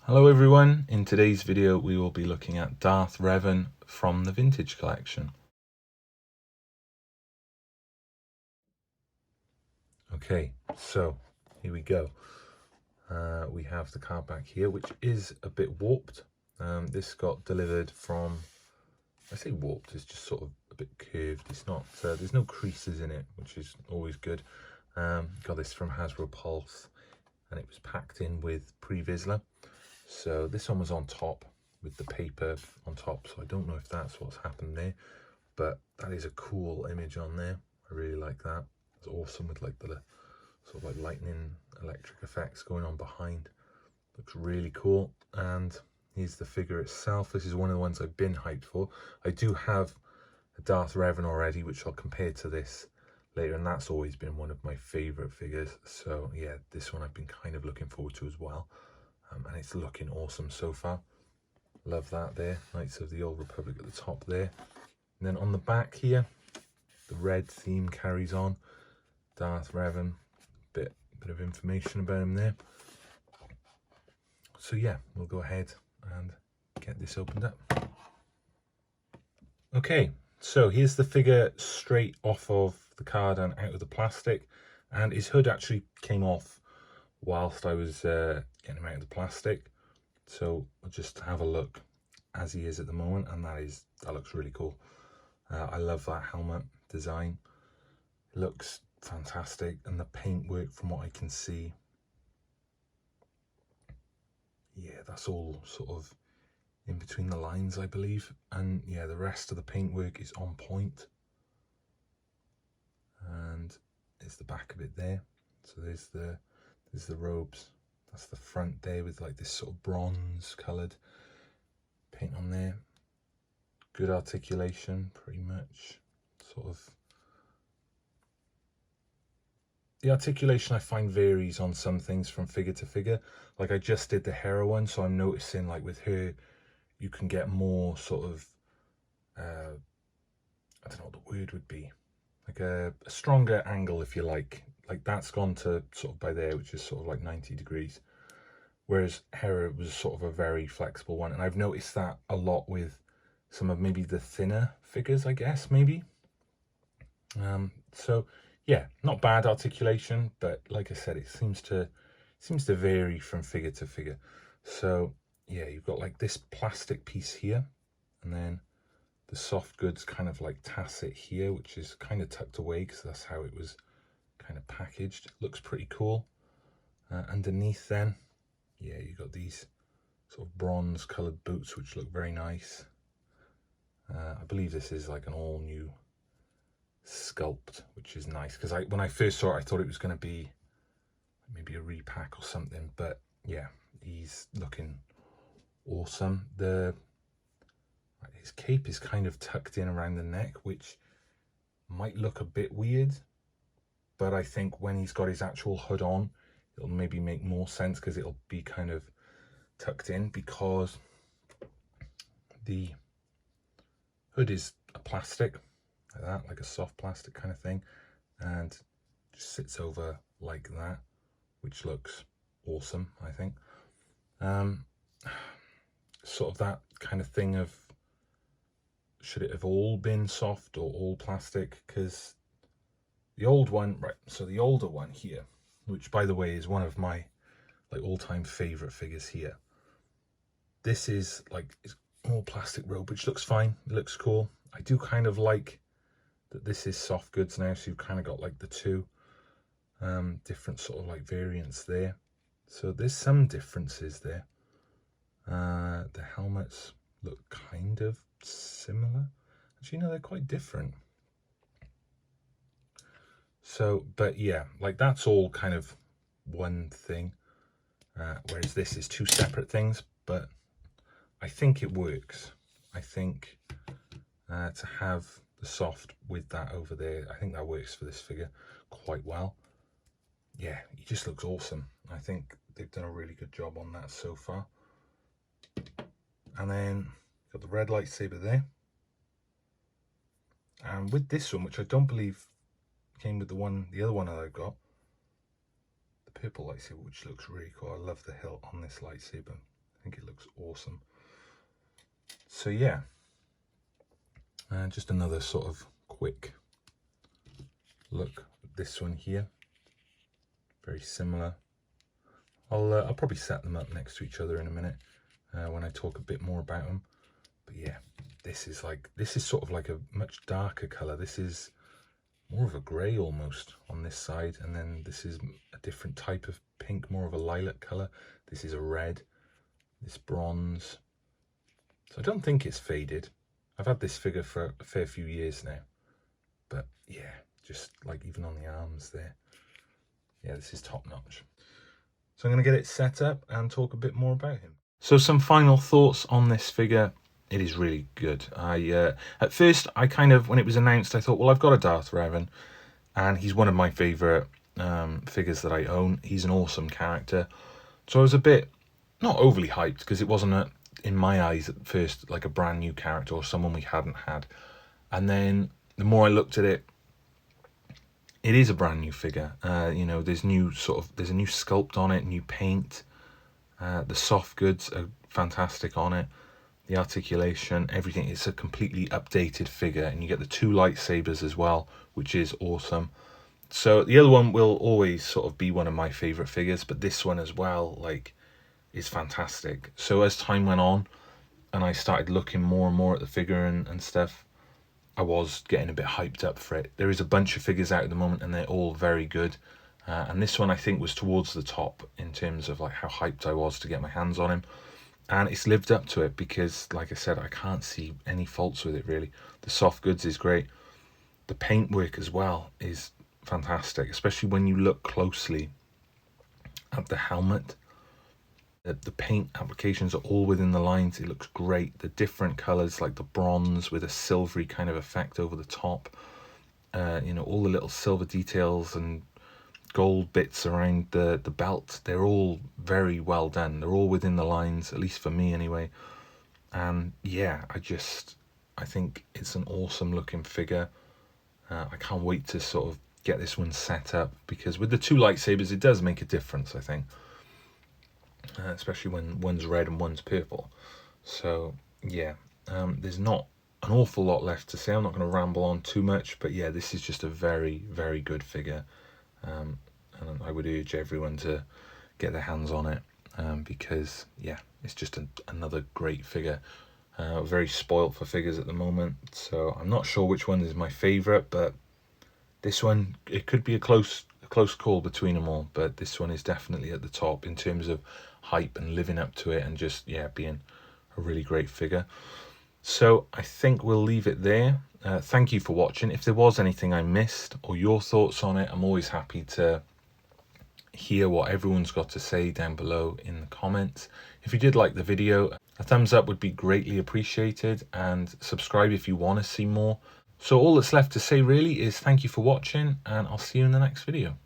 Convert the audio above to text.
Hello everyone, in today's video we will be looking at Darth Revan from the Vintage Collection. Okay, so here we go. We have the card back here, which is a bit warped. This got delivered from, I say warped, it's just sort of a bit curved. It's not, there's no creases in it, which is always good. Got this from Hasbro Pulse, and it was packed in with pre-Vizsla. So this one was on top with the paper on top, so I don't know if that's what's happened there, but that is a cool image on there. I really like that. It's awesome with like the sort of like lightning electric effects going on behind. Looks really cool. And here's the figure itself. This is one of the ones I've been hyped for. I do have a Darth Revan already, which I'll compare to this later, and that's always been one of my favorite figures. So yeah, this one I've been kind of looking forward to as well. And it's looking awesome so far. Love that there. Knights of the Old Republic at the top there. And then on the back here, the red theme carries on. Darth Revan, bit of information about him there. So yeah, we'll go ahead and get this opened up. Okay, so here's the figure straight off of the card and out of the plastic. And his hood actually came off whilst I was getting him out of the plastic. So I'll just have a look as he is at the moment, and that looks really cool. I love that helmet design. It looks fantastic, and the paintwork from what I can see, yeah, that's all sort of in between the lines, I believe. And yeah, the rest of the paintwork is on point. And there's the back of it there. So there's the robes. That's the front there with like this sort of bronze coloured paint on there. Good articulation, pretty much. Sort of. The articulation I find varies on some things from figure to figure. Like I just did the Hera one, so I'm noticing like with her, you can get more sort of, I don't know what the word would be. Like a stronger angle, if you like. Like that's gone to sort of by there, which is sort of like 90 degrees. Whereas Hera was sort of a very flexible one. And I've noticed that a lot with some of maybe the thinner figures, I guess, maybe. So yeah, not bad articulation, but like I said, it seems to vary from figure to figure. So yeah, you've got like this plastic piece here, and then the soft goods kind of like tacit here, which is kind of tucked away because that's how it was kind of packaged. Looks pretty cool. Underneath then, yeah, you got these sort of bronze colored boots, which look very nice. I believe this is like an all new sculpt, which is nice, because when I first saw it I thought it was going to be maybe a repack or something, but yeah, he's looking awesome. His cape is kind of tucked in around the neck, which might look a bit weird, but I think when he's got his actual hood on, it'll maybe make more sense because it'll be kind of tucked in, because the hood is a plastic like that, like a soft plastic kind of thing, and just sits over like that, which looks awesome, I think. Sort of that kind of thing of, should it have all been soft or all plastic? Because the old one, right, so the older one here, which by the way is one of my like all-time favorite figures here, this is like, it's all plastic robe, which looks fine, it looks cool. I do kind of like that this is soft goods now, so you've kind of got like the two different sort of like variants there. So there's some differences there. The helmets look kind of similar. Actually, no, they're quite different. So, but yeah, like that's all kind of one thing, whereas this is two separate things, but I think it works. I think to have the soft with that over there, I think that works for this figure quite well. Yeah, he just looks awesome. I think they've done a really good job on that so far. And then got the red lightsaber there. And with this one, which I don't believe came with the other one that I've got, the purple lightsaber, which looks really cool. I love the hilt on this lightsaber. I think it looks awesome. So yeah, just another sort of quick look at this one here. Very similar. I'll probably set them up next to each other in a minute when I talk a bit more about them. But yeah, this is sort of like a much darker color. This is more of a grey almost on this side, and then this is a different type of pink, more of a lilac color. This is a red, this bronze. So I don't think it's faded. I've had this figure for a fair few years now, but yeah, just like even on the arms there, yeah, this is top notch. So I'm going to get it set up and talk a bit more about him. So some final thoughts on this figure. It is really good. At first, I kind of, when it was announced, I thought, well, I've got a Darth Revan, and he's one of my favourite figures that I own. He's an awesome character. So I was a bit, not overly hyped, because it wasn't, in my eyes at first, like a brand new character or someone we hadn't had. And then the more I looked at it, it is a brand new figure. You know, there's a new sculpt on it, new paint. The soft goods are fantastic on it. The articulation, everything. It's a completely updated figure, and you get the 2 lightsabers as well, which is awesome. So the other one will always sort of be one of my favorite figures, but this one as well, like, is fantastic. So as time went on and I started looking more and more at the figure and stuff, I was getting a bit hyped up for it. There is a bunch of figures out at the moment, and they're all very good. And this one I think was towards the top in terms of like how hyped I was to get my hands on him. And it's lived up to it because, like I said, I can't see any faults with it really. The soft goods is great. The paintwork as well is fantastic, especially when you look closely at the helmet. The paint applications are all within the lines. It looks great. The different colours, like the bronze with a silvery kind of effect over the top. You know, all the little silver details and gold bits around the belt, they're all very well done. They're all within the lines, at least for me anyway. And yeah, I think it's an awesome looking figure. I can't wait to sort of get this one set up, because with the 2 lightsabers it does make a difference, I think, especially when one's red and one's purple. So yeah, there's not an awful lot left to say. I'm not going to ramble on too much, but yeah, this is just a very, very good figure. And I would urge everyone to get their hands on it, because yeah, it's just another great figure. Very spoilt for figures at the moment, so I'm not sure which one is my favourite, but this one, it could be a close call between them all, but this one is definitely at the top in terms of hype and living up to it, and just, yeah, being a really great figure. So I think we'll leave it there. Thank you for watching. If there was anything I missed or your thoughts on it, I'm always happy to hear what everyone's got to say down below in the comments. If you did like the video, a thumbs up would be greatly appreciated, and subscribe if you want to see more. So all that's left to say really is thank you for watching, and I'll see you in the next video.